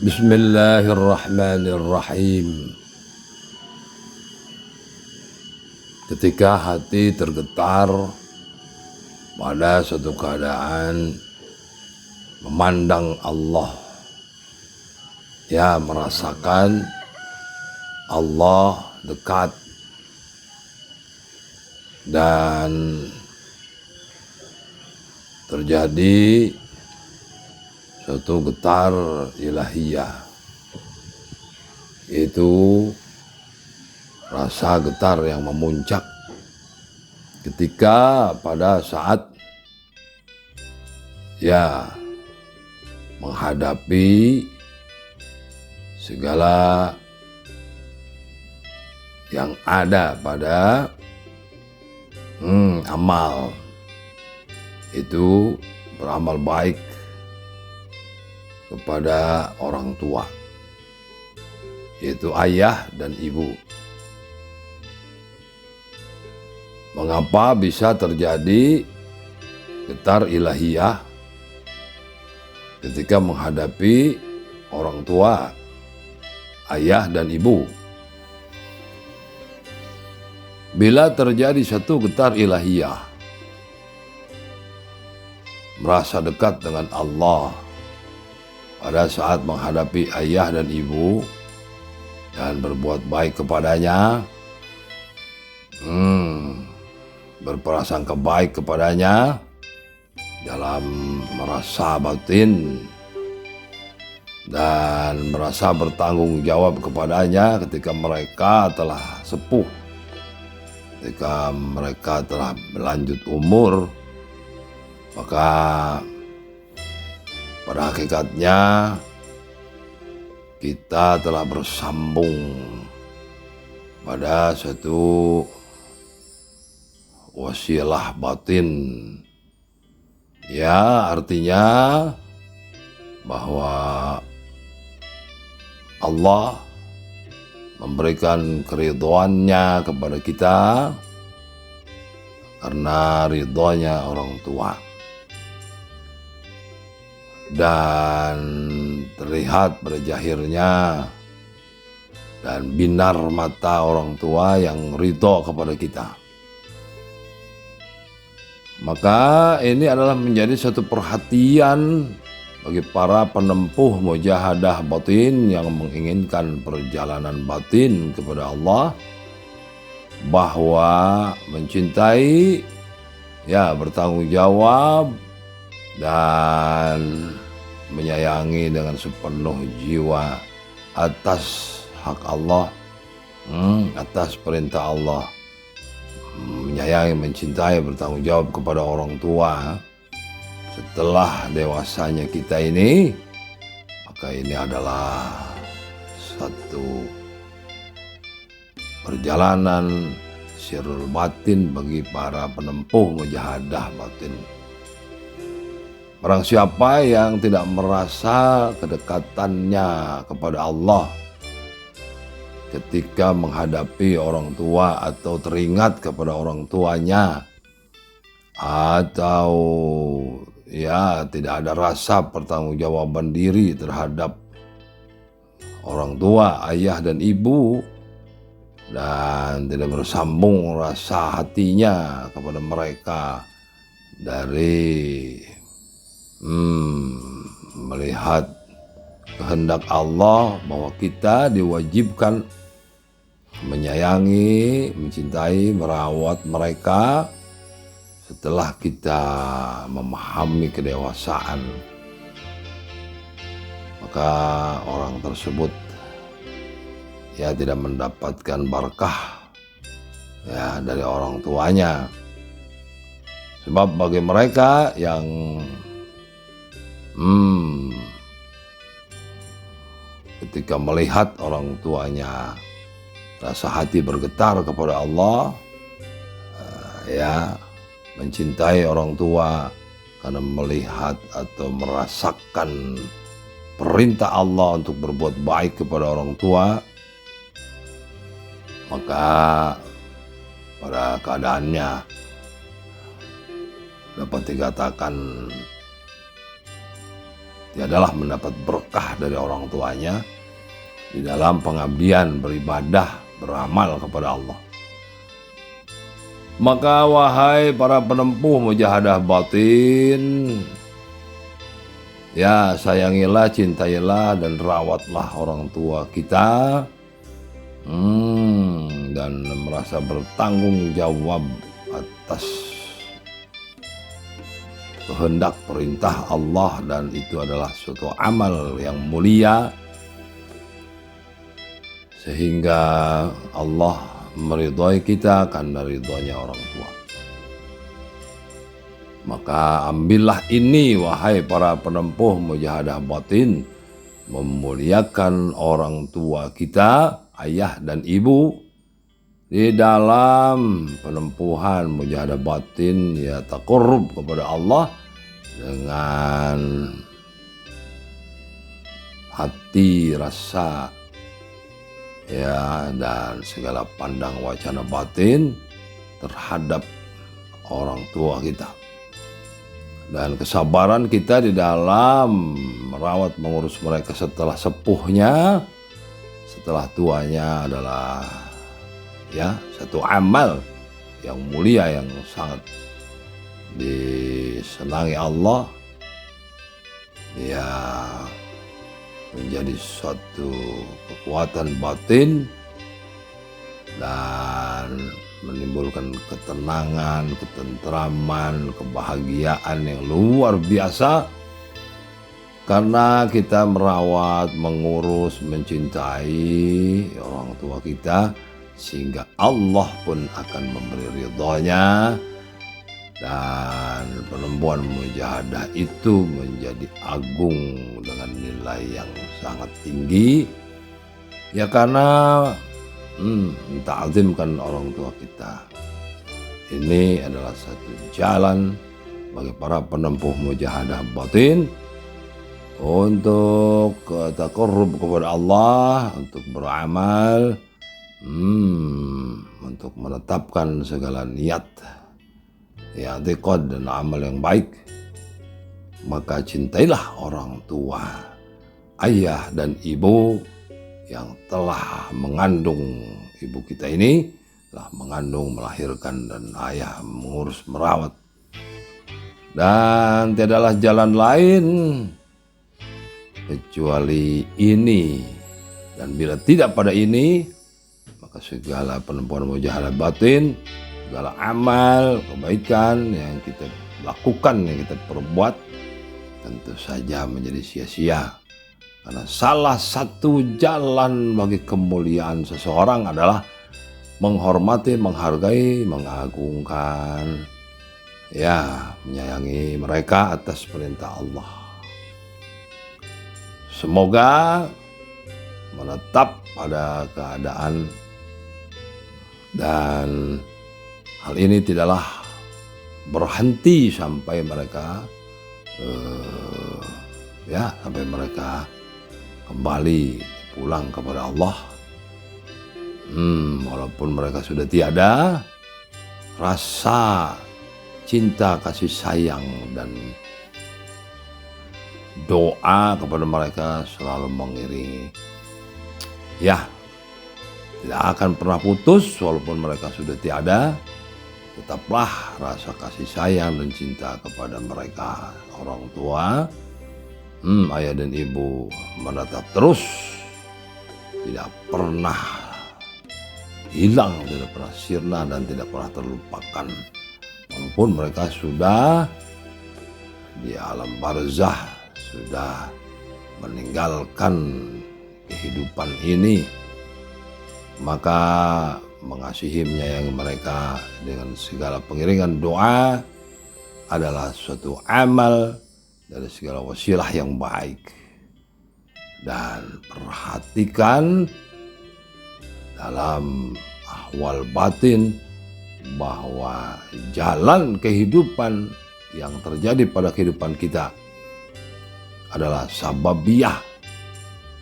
Bismillahirrahmanirrahim. Ketika hati tergetar pada suatu keadaan memandang Allah, ya merasakan Allah dekat dan terjadi suatu getar ilahiyah, itu rasa getar yang memuncak ketika pada saat ya menghadapi segala yang ada pada amal, itu beramal baik kepada orang tua, yaitu ayah dan ibu. Mengapa bisa terjadi getar ilahiyah ketika menghadapi orang tua, ayah dan ibu? Bila terjadi satu getar ilahiyah, merasa dekat dengan Allah pada saat menghadapi ayah dan ibu dan berbuat baik kepadanya, berprasangka baik kepadanya dalam merasa batin dan merasa bertanggung jawab kepadanya ketika mereka telah sepuh, ketika mereka telah berlanjut umur, maka pada hakikatnya kita telah bersambung pada suatu wasilah batin. Ya, artinya bahwa Allah memberikan keridhoannya kepada kita karena ridhonya orang tua. Dan terlihat pada zahirnya dan binar mata orang tua yang ridho kepada kita. Maka ini adalah menjadi satu perhatian bagi para penempuh mujahadah batin yang menginginkan perjalanan batin kepada Allah, bahwa mencintai, ya bertanggung jawab dan menyayangi dengan sepenuh jiwa atas hak Allah, atas perintah Allah, menyayangi, mencintai, bertanggung jawab kepada orang tua setelah dewasanya kita ini, maka ini adalah satu perjalanan sirul batin bagi para penempuh mujahadah batin. Barang siapa yang tidak merasa kedekatannya kepada Allah ketika menghadapi orang tua atau teringat kepada orang tuanya, atau ya tidak ada rasa pertanggungjawaban diri terhadap orang tua, ayah dan ibu, dan tidak bersambung rasa hatinya kepada mereka dari melihat kehendak Allah bahwa kita diwajibkan menyayangi, mencintai, merawat mereka setelah kita memahami kedewasaan. Maka orang tersebut ya tidak mendapatkan berkah ya dari orang tuanya. Sebab bagi mereka yang ketika melihat orang tuanya rasa hati bergetar kepada Allah, ya mencintai orang tua karena melihat atau merasakan perintah Allah untuk berbuat baik kepada orang tua, maka pada keadaannya dapat dikatakan tiadalah mendapat berkah dari orang tuanya di dalam pengabdian, beribadah, beramal kepada Allah. Maka wahai para penempuh mujahadah batin, ya sayangilah, cintailah, dan rawatlah orang tua kita, dan merasa bertanggung jawab atas kehendak perintah Allah, dan itu adalah suatu amal yang mulia sehingga Allah meridhai kita karena ridhonya orang tua. Maka ambillah ini wahai para penempuh mujahadah batin, memuliakan orang tua kita, ayah dan ibu, di dalam penempuhan mujahadah batin, ya taqarrub kepada Allah dengan hati, rasa, ya, dan segala pandang wacana batin terhadap orang tua kita. Dan kesabaran kita di dalam merawat, mengurus mereka setelah sepuhnya, setelah tuanya adalah ya satu amal yang mulia, yang sangat disenangi Allah, ya menjadi suatu kekuatan batin dan menimbulkan ketenangan, ketentraman, kebahagiaan yang luar biasa karena kita merawat, mengurus, mencintai orang tua kita, sehingga Allah pun akan memberi ridhonya, dan penempuhan mujahadah itu menjadi agung dengan nilai yang sangat tinggi, ya karena menta'zimkan orang tua kita. Ini adalah satu jalan bagi para penempuh mujahadah batin untuk taqarrub kepada Allah, untuk beramal, untuk menetapkan segala niat, ya i'tiqad dan amal yang baik. Maka cintailah orang tua, ayah dan ibu yang telah mengandung ibu kita ini, telah mengandung, melahirkan, dan ayah mengurus, merawat. Dan tiadalah jalan lain kecuali ini. Dan bila tidak pada ini, maka segala penempuhan mujahadah batin, segala amal kebaikan yang kita lakukan, yang kita perbuat, tentu saja menjadi sia-sia. Karena salah satu jalan bagi kemuliaan seseorang adalah menghormati, menghargai, mengagungkan, ya menyayangi mereka atas perintah Allah. Semoga menetap pada keadaan, dan hal ini tidaklah berhenti sampai mereka sampai mereka kembali pulang kepada Allah. Walaupun mereka sudah tiada, rasa cinta, kasih sayang, dan doa kepada mereka selalu mengiringi. Ya, tidak akan pernah putus walaupun mereka sudah tiada. Tetaplah rasa kasih sayang dan cinta kepada mereka, orang tua, ayah dan ibu, menetap terus, tidak pernah hilang, tidak pernah sirna, dan tidak pernah terlupakan. Walaupun mereka sudah di alam barzah, sudah meninggalkan kehidupan ini, maka mengasihi, menyayangi mereka dengan segala pengiringan doa adalah suatu amal dari segala wasilah yang baik. Dan perhatikan dalam ahwal batin bahwa jalan kehidupan yang terjadi pada kehidupan kita adalah sababiyah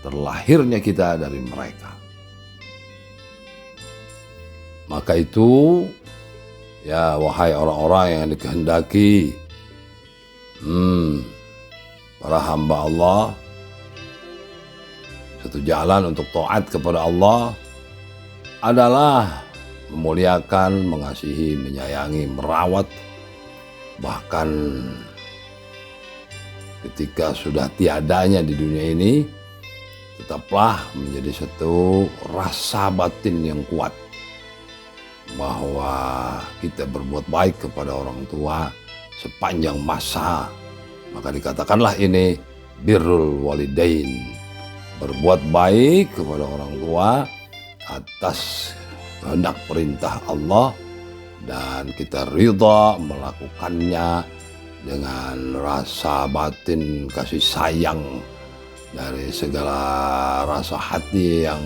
terlahirnya kita dari mereka. Maka itu, ya wahai orang-orang yang dikehendaki para hamba Allah, satu jalan untuk taat kepada Allah adalah memuliakan, mengasihi, menyayangi, merawat, bahkan ketika sudah tiadanya di dunia ini, tetaplah menjadi satu rasa batin yang kuat bahwa kita berbuat baik kepada orang tua sepanjang masa. Maka dikatakanlah ini birrul walidain, berbuat baik kepada orang tua atas kehendak perintah Allah, dan kita ridha melakukannya dengan rasa batin kasih sayang dari segala rasa hati yang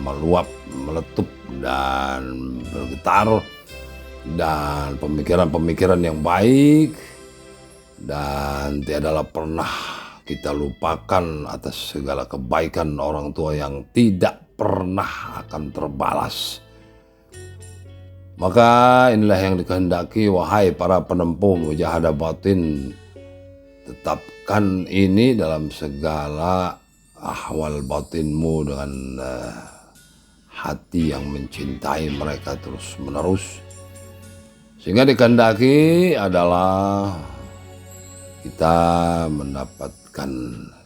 meluap, meletup, dan bergetar, dan pemikiran-pemikiran yang baik, dan tiadalah pernah kita lupakan atas segala kebaikan orang tua yang tidak pernah akan terbalas. Maka inilah yang dikehendaki, wahai para penempuh mujahadah batin, tetapkan ini dalam segala ahwal batinmu dengan hati yang mencintai mereka terus menerus. Sehingga dikehendaki adalah kita mendapatkan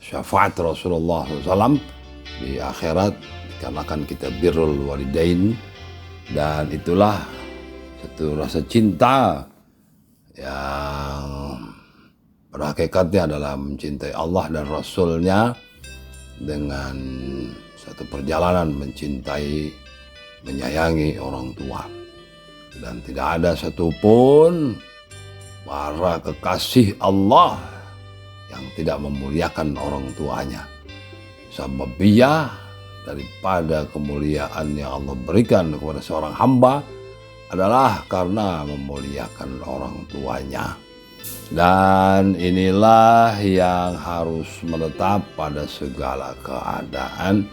syafaat Rasulullah SAW di akhirat dikarenakan kita birrul walidain, dan itulah satu rasa cinta yang pada hakikatnya adalah mencintai Allah dan Rasulnya dengan satu perjalanan mencintai, menyayangi orang tua. Dan tidak ada satupun para kekasih Allah yang tidak memuliakan orang tuanya. Sababiyah daripada kemuliaan yang Allah berikan kepada seorang hamba adalah karena memuliakan orang tuanya. Dan inilah yang harus menetap pada segala keadaan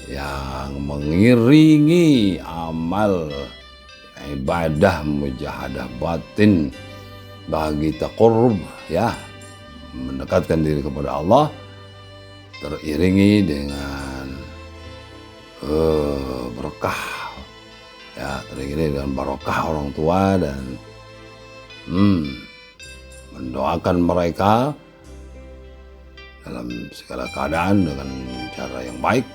yang mengiringi amal ibadah mujahadah batin bagi taqarrub, ya, mendekatkan diri kepada Allah, teriringi dengan berkah, ya, teriringi dengan barokah orang tua, dan mendoakan mereka dalam segala keadaan dengan cara yang baik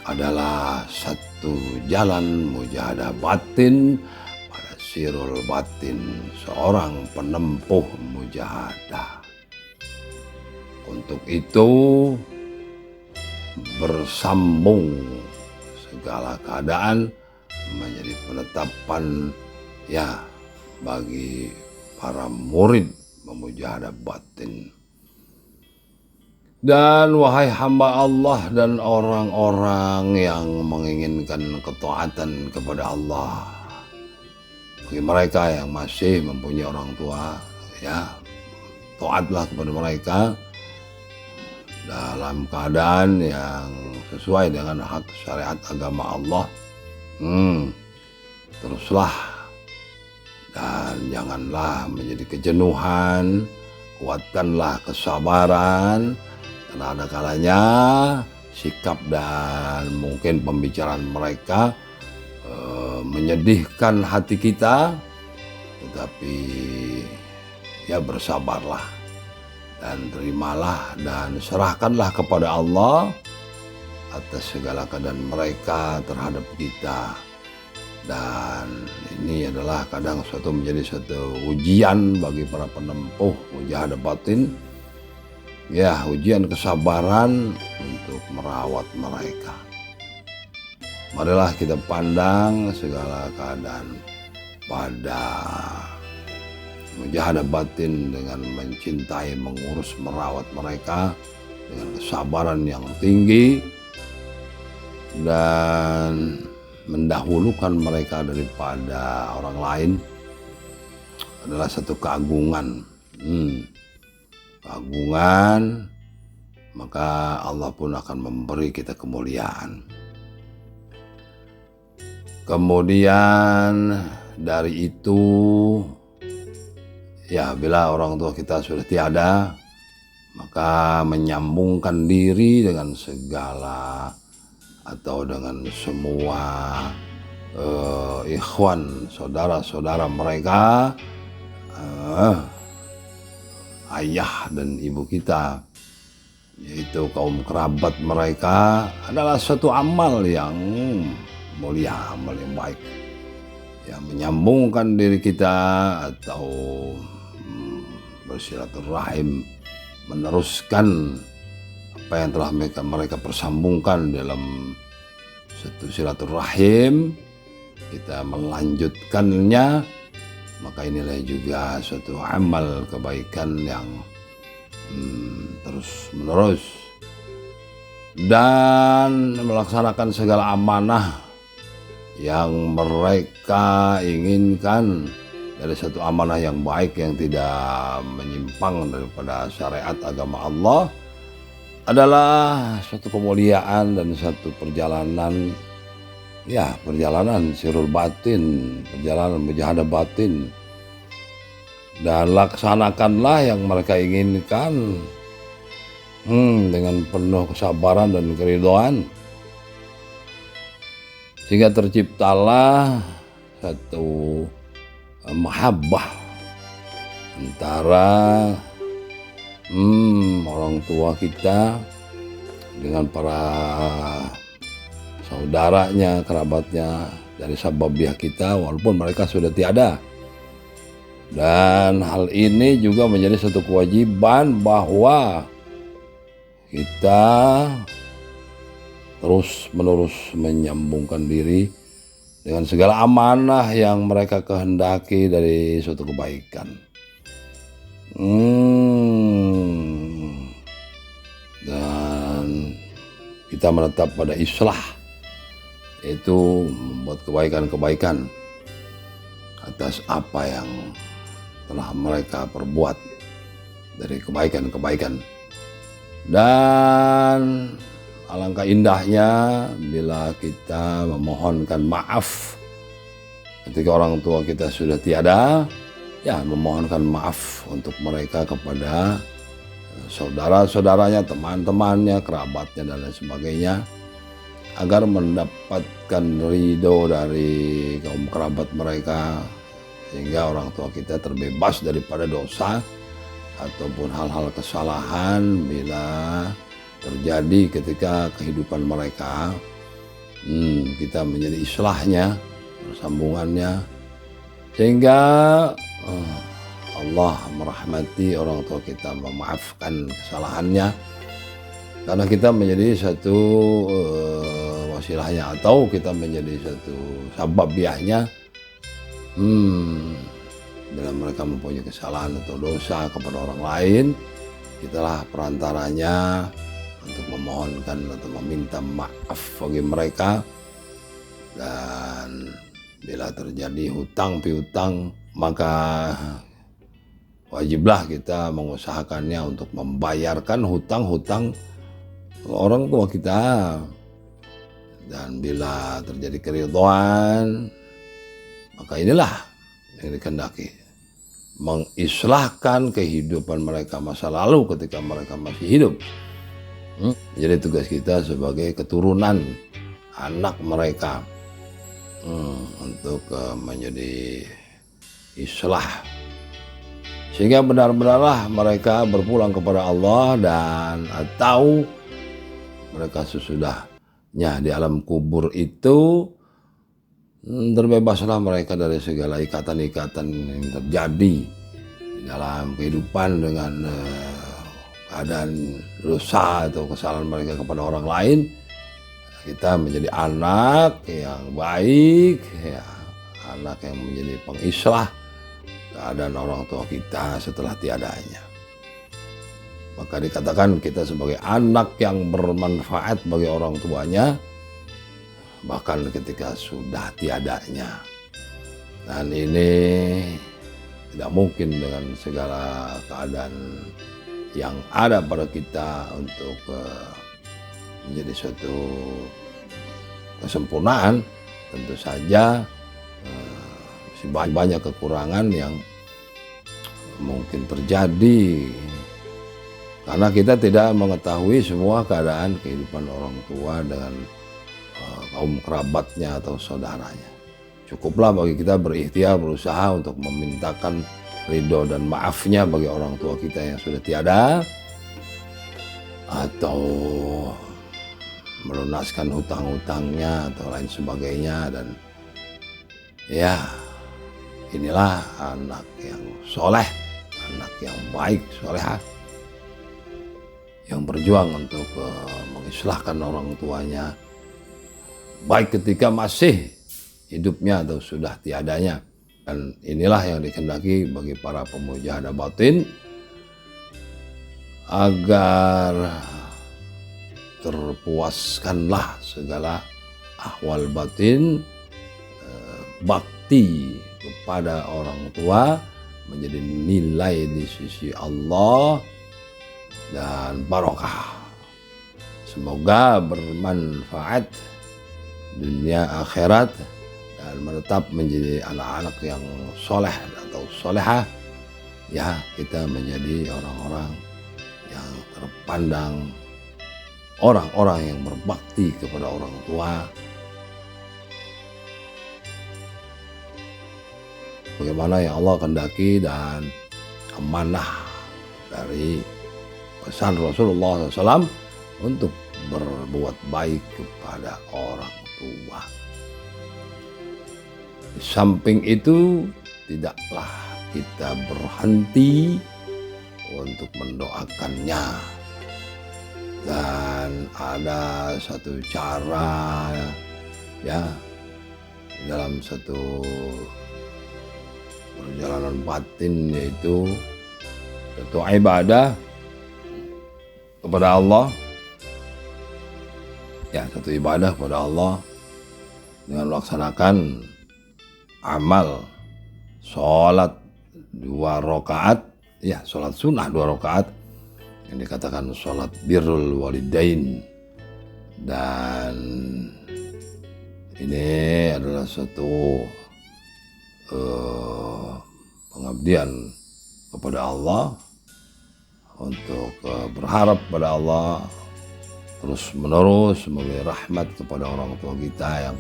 adalah satu jalan mujahadah batin pada sirul batin seorang penempuh mujahadah. Untuk itu bersambung segala keadaan menjadi penetapan, ya, bagi para murid memujahadah batin. Dan wahai hamba Allah dan orang-orang yang menginginkan ketaatan kepada Allah, bagi mereka yang masih mempunyai orang tua, ya, taatlah kepada mereka dalam keadaan yang sesuai dengan hak syariat agama Allah. Teruslah, dan janganlah menjadi kejenuhan, kuatkanlah kesabaran, karena ada kalanya sikap dan mungkin pembicaraan mereka menyedihkan hati kita, tetapi ya bersabarlah dan terimalah dan serahkanlah kepada Allah atas segala keadaan mereka terhadap kita. Dan ini adalah kadang menjadi suatu ujian bagi para penempuh mujahadah batin, ya, ujian kesabaran untuk merawat mereka. Marilah kita pandang segala keadaan pada mujahadah batin dengan mencintai, mengurus, merawat mereka dengan kesabaran yang tinggi dan mendahulukan mereka daripada orang lain adalah satu keagungan. Keagungan, maka Allah pun akan memberi kita kemuliaan. Kemudian dari itu, ya, bila orang tua kita sudah tiada, maka menyambungkan diri dengan segala atau dengan semua ikhwan, saudara-saudara mereka, ayah dan ibu kita, yaitu kaum kerabat mereka, adalah satu amal yang mulia, amal yang baik, yang menyambungkan diri kita atau bersilaturahim, meneruskan apa yang telah mereka persambungkan dalam satu silaturahim, kita melanjutkannya, maka inilah juga suatu amal kebaikan yang terus menerus, dan melaksanakan segala amanah yang mereka inginkan dari satu amanah yang baik yang tidak menyimpang daripada syariat agama Allah, adalah suatu kemuliaan dan satu perjalanan, ya perjalanan sirul batin, perjalanan mujahadah batin. Dan laksanakanlah yang mereka inginkan dengan penuh kesabaran dan keridhaan, sehingga terciptalah satu mahabbah antara orang tua kita dengan para saudaranya, kerabatnya dari sababiah kita, walaupun mereka sudah tiada. Dan hal ini juga menjadi satu kewajiban bahwa kita terus menerus menyambungkan diri dengan segala amanah yang mereka kehendaki dari suatu kebaikan. Dan kita menetap pada islah, yaitu membuat kebaikan-kebaikan atas apa yang telah mereka perbuat dari kebaikan-kebaikan. Dan alangkah indahnya bila kita memohonkan maaf ketika orang tua kita sudah tiada, ya memohonkan maaf untuk mereka kepada saudara-saudaranya, teman-temannya, kerabatnya, dan lain sebagainya, agar mendapatkan ridho dari kaum kerabat mereka, sehingga orang tua kita terbebas daripada dosa ataupun hal-hal kesalahan bila terjadi ketika kehidupan mereka. Kita menjadi islahnya, persambungannya, sehingga Allah merahmati orang tua kita, memaafkan kesalahannya, karena kita menjadi satu wasilahnya, atau kita menjadi satu sababiahnya. Bila mereka mempunyai kesalahan atau dosa kepada orang lain, kitalah perantaranya untuk memohonkan atau meminta maaf bagi mereka. Dan bila terjadi hutang piutang, maka wajiblah kita mengusahakannya untuk membayarkan hutang-hutang orang tua kita. Dan bila terjadi keridhaan, maka inilah yang dikehendaki, mengislahkan kehidupan mereka masa lalu ketika mereka masih hidup. Jadi tugas kita sebagai keturunan anak mereka untuk menjadi islah, sehingga benar-benarlah mereka berpulang kepada Allah, dan atau mereka sesudahnya di alam kubur itu terbebaslah mereka dari segala ikatan-ikatan yang terjadi di dalam kehidupan dengan keadaan dosa atau kesalahan mereka kepada orang lain. Kita menjadi anak yang baik, ya, anak yang menjadi pengislah keadaan orang tua kita setelah tiadanya. Maka dikatakan kita sebagai anak yang bermanfaat bagi orang tuanya, bahkan ketika sudah tiadanya. Dan ini tidak mungkin dengan segala keadaan yang ada pada kita untuk menjadi suatu kesempurnaan. Tentu saja masih banyak kekurangan yang mungkin terjadi Karena kita tidak mengetahui semua keadaan kehidupan orang tua dengan kaum kerabatnya atau saudaranya. Cukuplah bagi kita berikhtiar, berusaha untuk memintakan ridho dan maafnya bagi orang tua kita yang sudah tiada, atau melunaskan hutang-hutangnya atau lain sebagainya. Dan ya, inilah anak yang soleh, anak yang baik, solehah, yang berjuang untuk mengislahkan orang tuanya, baik ketika masih hidupnya atau sudah tiadanya. Dan inilah yang dikehendaki bagi para pemujahadah batin, agar terpuaskanlah segala ahwal batin, bakti kepada orang tua menjadi nilai di sisi Allah dan barokah. Semoga bermanfaat dunia akhirat dan menetap menjadi anak-anak yang soleh atau solehah. Ya, kita menjadi orang-orang yang terpandang, orang-orang yang berbakti kepada orang tua. Bagaimana yang Allah kehendaki dan amanah dari pesan Rasulullah SAW untuk berbuat baik kepada orang tua. Di samping itu, tidaklah kita berhenti untuk mendoakannya. Dan ada satu cara ya dalam satu perjalanan batin, yaitu satu ibadah kepada Allah, ya, satu ibadah kepada Allah dengan melaksanakan amal sholat 2 rakaat, ya, sholat sunnah 2 rakaat yang dikatakan sholat birrul walidain. Dan ini adalah suatu pengabdian kepada Allah, untuk berharap pada Allah terus menerus memberi rahmat kepada orang tua kita yang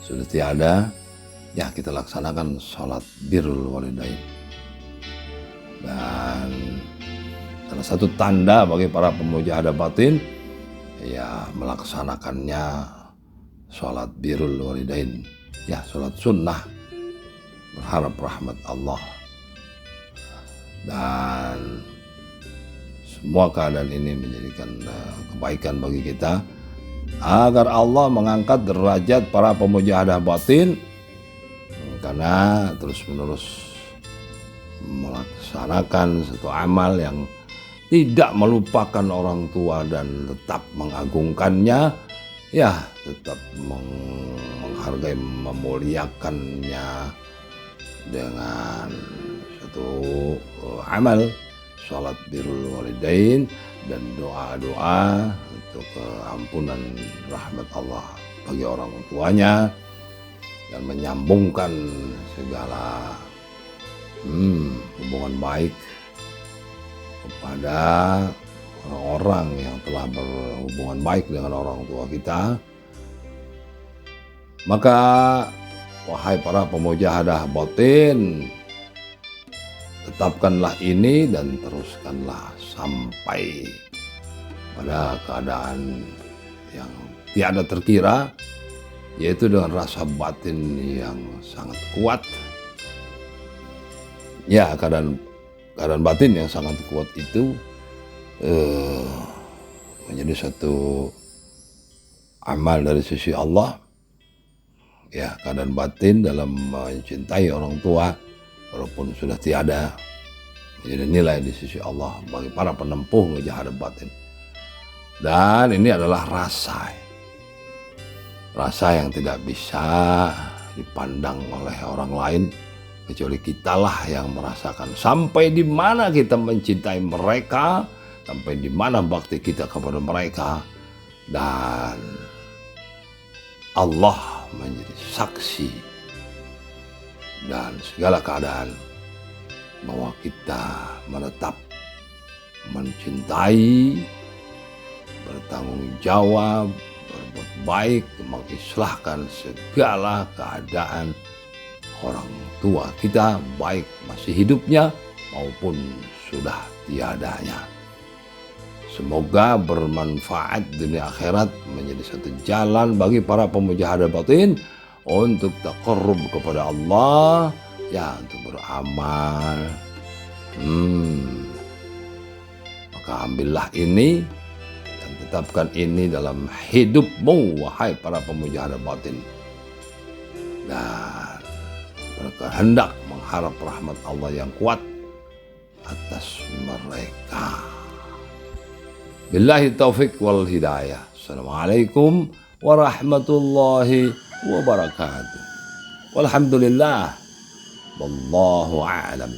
sudah tiada. Ya, kita laksanakan sholat birrul walidain. Dan salah satu tanda bagi para pemujahadah batin, ya, melaksanakannya sholat birrul walidain, ya, sholat sunnah, berharap rahmat Allah. Dan semua keadaan ini menjadikan kebaikan bagi kita, agar Allah mengangkat derajat para pemujahadah batin, karena terus menerus melaksanakan satu amal yang tidak melupakan orang tua dan tetap mengagungkannya, ya, tetap menghargai, memuliakannya dengan satu amal sholat birrul walidain dan doa-doa untuk ampunan rahmat Allah bagi orang tuanya, dan menyambungkan segala hubungan baik kepada orang-orang yang telah berhubungan baik dengan orang tua kita. Maka wahai para pemujahadah batin, tetapkanlah ini dan teruskanlah sampai pada keadaan yang tiada terkira, yaitu dengan rasa batin yang sangat kuat. Ya, keadaan batin yang sangat kuat itu menjadi satu amal dari sisi Allah. Ya, keadaan batin dalam mencintai orang tua walaupun sudah tiada, menjadi nilai di sisi Allah bagi para penempuh mujahadah batin. Dan ini adalah rasa yang tidak bisa dipandang oleh orang lain, kecuali kitalah yang merasakan sampai di mana kita mencintai mereka, sampai di mana bakti kita kepada mereka. Dan Allah menjadi saksi dan segala keadaan bahwa kita menetap mencintai, bertanggung jawab, berbuat baik, mengislahkan segala keadaan orang tua kita, baik masih hidupnya maupun sudah tiadanya. Semoga bermanfaat dunia akhirat, menjadi satu jalan bagi para pemuja hadal batin untuk taqarrub kepada Allah, ya, untuk beramal. Maka ambillah ini dan tetapkan ini dalam hidupmu, wahai para pemuja hadal batin, dan berkehendak mengharap rahmat Allah yang kuat atas mereka. Billahi taufik wal hidayah. Assalamualaikum warahmatullahi wabarakatuh. Walhamdulillah. Wallahu a'lam.